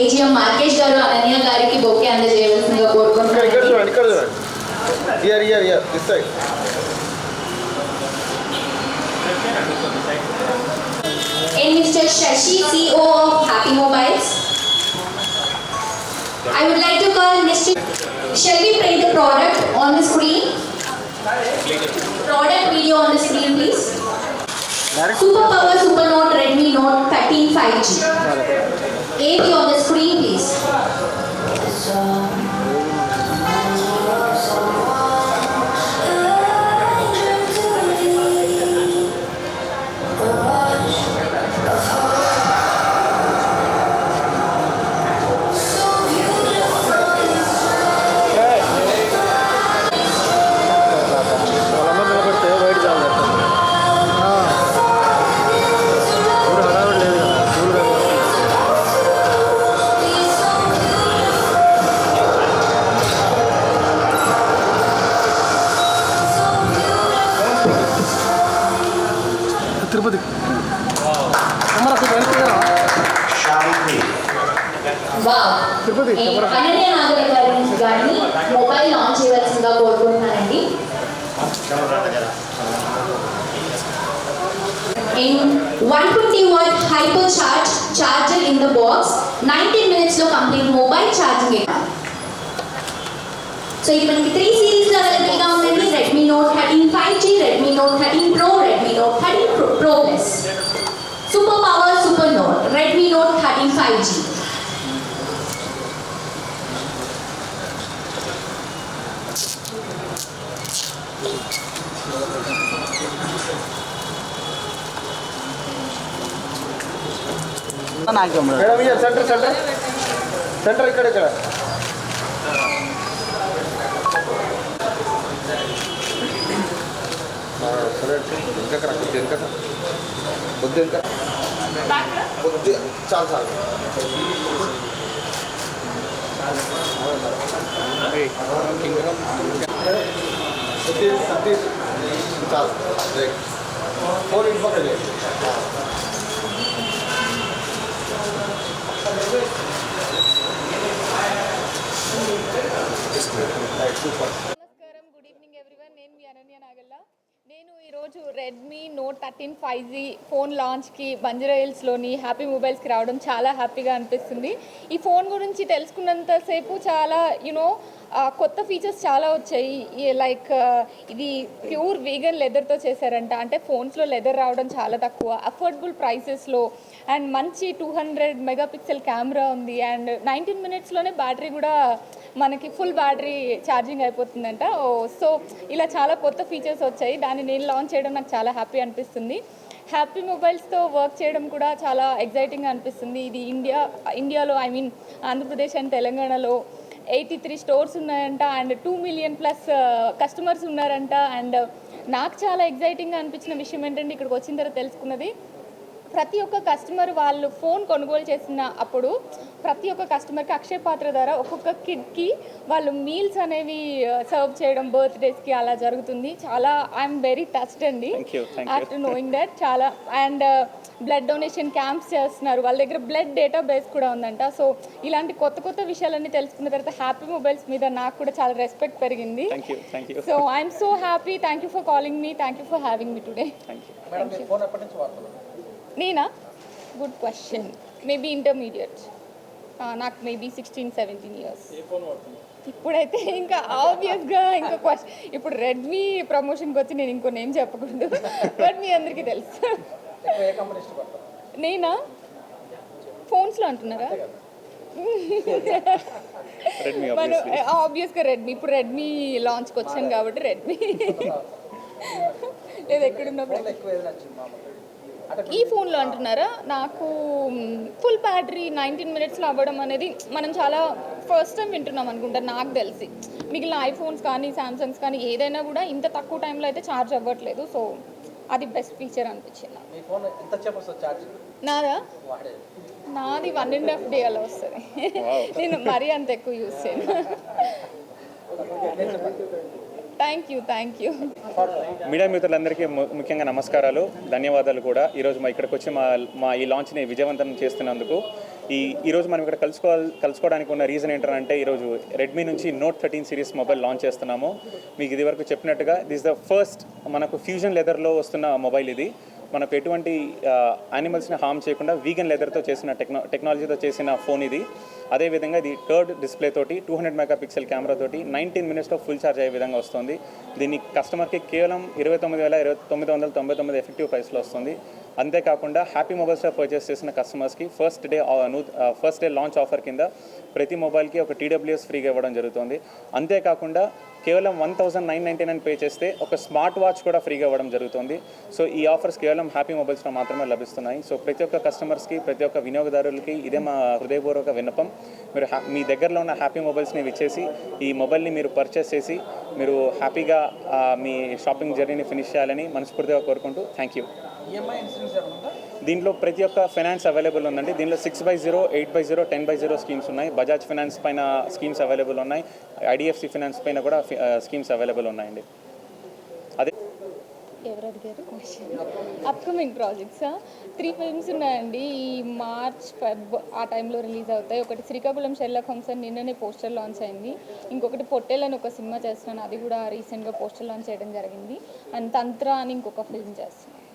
AGM మార్కేష్ గారు అనన్య గారికి bouquet అందజేయవలసిందిగా కోరుకుంటున్నాను. And Mr. Shashi, CEO of Happy Mobiles. I would like to call Mr. Shall we play the product on the screen? Product video on the screen, please. Super Power Super Note Redmi Note 13 5G. AV on the screen, please. Tirupati Ananya Nagar గారిని mobile launch చేయవలసిందిగా కోరుకుంటున్నానండి. In 120 watt hypercharge charger in the box, 19 minutes లో complete mobile charging. So ఇది మనకి 3 series లో available గా ఉందండి. Redmi Note 13 5G, Redmi Note 13 Pro, Redmi Note 13 Pro Plus. Super Power Super Note, Redmi Note 13 5G. Madam year centre ఇక్కడ చాలు phone ఇంటి పక్కన నమస్కారం, గుడ్ ఈవినింగ్ ఎవ్రీవన్. నేను మీ అనన్య నాగల్ల. నేను ఈరోజు రెడ్మీ నోట్ 13 5G ఫోన్ లాంచ్కి బంజారాహిల్స్లోని హ్యాపీ మొబైల్స్కి రావడం చాలా హ్యాపీగా అనిపిస్తుంది. ఈ ఫోన్ గురించి తెలుసుకున్నంతసేపు చాలా కొత్త ఫీచర్స్ చాలా వచ్చాయి. లైక్ ఇది ప్యూర్ వీగన్ లెదర్తో చేశారంట. అంటే ఫోన్స్లో లెదర్ రావడం చాలా తక్కువ, అఫోర్డబుల్ ప్రైసెస్లో, అండ్ మంచి 200 మెగాపిక్సెల్ కెమెరా ఉంది. అండ్ 19 మినిట్స్లోనే బ్యాటరీ కూడా మనకి ఫుల్ బ్యాటరీ ఛార్జింగ్ అయిపోతుందంట. సో ఇలా చాలా కొత్త ఫీచర్స్ వచ్చాయి. దాన్ని నేను లాంచ్ చేయడం నాకు చాలా హ్యాపీ అనిపిస్తుంది. హ్యాపీ మొబైల్స్తో వర్క్ చేయడం కూడా చాలా ఎగ్జైటింగ్గా అనిపిస్తుంది. ఇది ఇండియాలో ఆంధ్రప్రదేశ్ అండ్ తెలంగాణలో 83 స్టోర్స్ ఉన్నాయంట. అండ్ 2 మిలియన్ ప్లస్ కస్టమర్స్ ఉన్నారంట. అండ్ నాకు చాలా ఎగ్జైటింగ్గా అనిపించిన విషయం ఏంటంటే, ఇక్కడికి వచ్చిన తర్వాత తెలుసుకున్నది, ప్రతి ఒక్క కస్టమర్ వాళ్ళు ఫోన్ కొనుగోలు చేసిన అప్పుడు ప్రతి ఒక్క కస్టమర్కి అక్షయ పాత్ర ద్వారా ఒక్కొక్క కిడ్కి వాళ్ళు మీల్స్ అనేవి సర్వ్ చేయడం బర్త్డేస్కి అలా జరుగుతుంది. చాలా ఐఎమ్ వెరీ టచ్డ్ అండి ఆఫ్టర్ నోయింగ్ దట్. చాలా అండ్ బ్లడ్ డొనేషన్ క్యాంప్స్ చేస్తున్నారు. వాళ్ళ దగ్గర బ్లడ్ డేటా బేస్ కూడా ఉందంట. సో ఇలాంటి కొత్త విషయాలన్నీ తెలుసుకున్న తర్వాత హ్యాపీ మొబైల్స్ మీద నాకు కూడా చాలా రెస్పెక్ట్ పెరిగింది. So I'm so happy. Thank you for calling me. Thank you for having me today. నేనా? Good question. Maybe intermediate. నాకు మేబీ 16-17 ఇయర్స్. ఇప్పుడైతే ఇంకా ఆబ్వియస్గా ఇంకా క్వశ్చన్, ఇప్పుడు రెడ్మీ ప్రమోషన్కి వచ్చి నేను ఇంకో నేమ్ చెప్పకూడదు, బట్ మీ అందరికీ తెలుసు. నేనా? ఫోన్స్లో అంటున్నారా? మనం ఆబ్వియస్గా రెడ్మీ. ఇప్పుడు రెడ్మీ లాంచ్కి వచ్చాను కాబట్టి రెడ్మీ. లేదు ఎక్కడున్నప్పుడు ఈ ఫోన్లో అంటున్నారా? నాకు ఫుల్ బ్యాటరీ 19 మినిట్స్లో అవ్వడం అనేది మనం చాలా ఫస్ట్ టైం వింటున్నాం అనుకుంటా నాకు తెలిసి. మిగిలిన ఐఫోన్స్ కానీ శాంసంగ్స్ కానీ ఏదైనా కూడా ఇంత తక్కువ టైంలో అయితే ఛార్జ్ అవ్వట్లేదు. సో అది బెస్ట్ ఫీచర్ అనిపించింది. నాదా? నాది 1.5 day అలా వస్తుంది. నేను మరీ అంత ఎక్కువ యూజ్ చేయను. థ్యాంక్ యూ మీడియా మిత్రులందరికీ ముఖ్యంగా నమస్కారాలు, ధన్యవాదాలు కూడా. ఈరోజు ఇక్కడికి వచ్చి మా ఈ లాంచ్ని విజయవంతం చేస్తున్నందుకు. ఈరోజు మనం ఇక్కడ కలుసుకోవడానికి ఉన్న రీజన్ ఏంటంటే, ఈరోజు రెడ్మీ నుంచి నోట్ 13 సిరీస్ మొబైల్ లాంచ్ చేస్తున్నాము. మీకు ఇది వరకు చెప్పినట్టుగా దిస్ ద ఫస్ట్ మనకు ఫ్యూజన్ లెదర్లో వస్తున్న మొబైల్ ఇది. మనకు ఎటువంటి యానిమల్స్ని హార్మ్ చేయకుండా వీగన్ లెదర్తో చేసిన టెక్నాలజీతో చేసిన ఫోన్ ఇది. అదేవిధంగా ఇది కర్వ్డ్ డిస్ప్లే తోటి 200 మెగాపిక్సెల్ కెమెరా తోటి 19 మినిట్స్లో ఫుల్ ఛార్జ్ అయ్యే విధంగా వస్తుంది. దీన్ని కస్టమర్కి కేవలం 29,999 ఎఫెక్టివ్ ప్రైస్లో వస్తుంది. అంతేకాకుండా హ్యాపీ మొబైల్స్లో పర్చేస్ చేసిన కస్టమర్స్కి ఫస్ట్ డే లాంచ్ ఆఫర్ కింద ప్రతి మొబైల్కి ఒక TWS ఫ్రీగా ఇవ్వడం జరుగుతుంది. అంతేకాకుండా కేవలం 1,999 పే చేస్తే ఒక స్మార్ట్ వాచ్ కూడా ఫ్రీగా ఇవ్వడం జరుగుతుంది. సో ఈ ఆఫర్స్ కేవలం హ్యాపీ మొబైల్స్లో మాత్రమే లభిస్తున్నాయి. సో ప్రతి ఒక్క కస్టమర్స్కి, ప్రతి ఒక్క వినియోగదారులకి ఇదే మా హృదయపూర్వక విన్నపం. మీరు మీ దగ్గరలో ఉన్న హ్యాపీ మొబైల్స్ని ఇచ్చేసి ఈ మొబైల్ని మీరు పర్చేస్ చేసి మీరు హ్యాపీగా మీ షాపింగ్ జర్నీని ఫినిష్ చేయాలని మనస్ఫూర్తిగా కోరుకుంటూ థ్యాంక్ యూ. దీంట్లో ప్రతి ఒక్క ఫైనాన్స్ అవైలబుల్ ఉందండి. దీనిలో 6/0, 8/0, 10/0 స్కీమ్స్ ఉన్నాయి. బజాజ్ ఫైనాన్స్ పైన స్కీమ్స్ అవైలబుల్ ఉన్నాయి. IDFC ఫైనాన్స్ పైన కూడా స్కీమ్స్ అవైలబుల్ ఉన్నాయండి. అదే ఎవరు అడిగారు క్వశ్చన్? అప్కమింగ్ ప్రాజెక్ట్స్ 3 ఫిల్మ్స్ ఉన్నాయండి. ఈ మార్చ్ ఫెబ్ ఆ టైంలో రిలీజ్ అవుతాయి. ఒకటి శ్రీకాకుళం షెర్లాక్ హోమ్స్ అని నిన్ననే పోస్టర్ లాంచ్ అయింది. ఇంకొకటి పొట్టేల్ అని ఒక సినిమా చేస్తున్నాను, అది కూడా రీసెంట్గా పోస్టర్ లాంచ్ చేయడం జరిగింది. అండ్ తంత్ర అని ఇంకొక ఫిల్మ్ చేస్తున్నాను.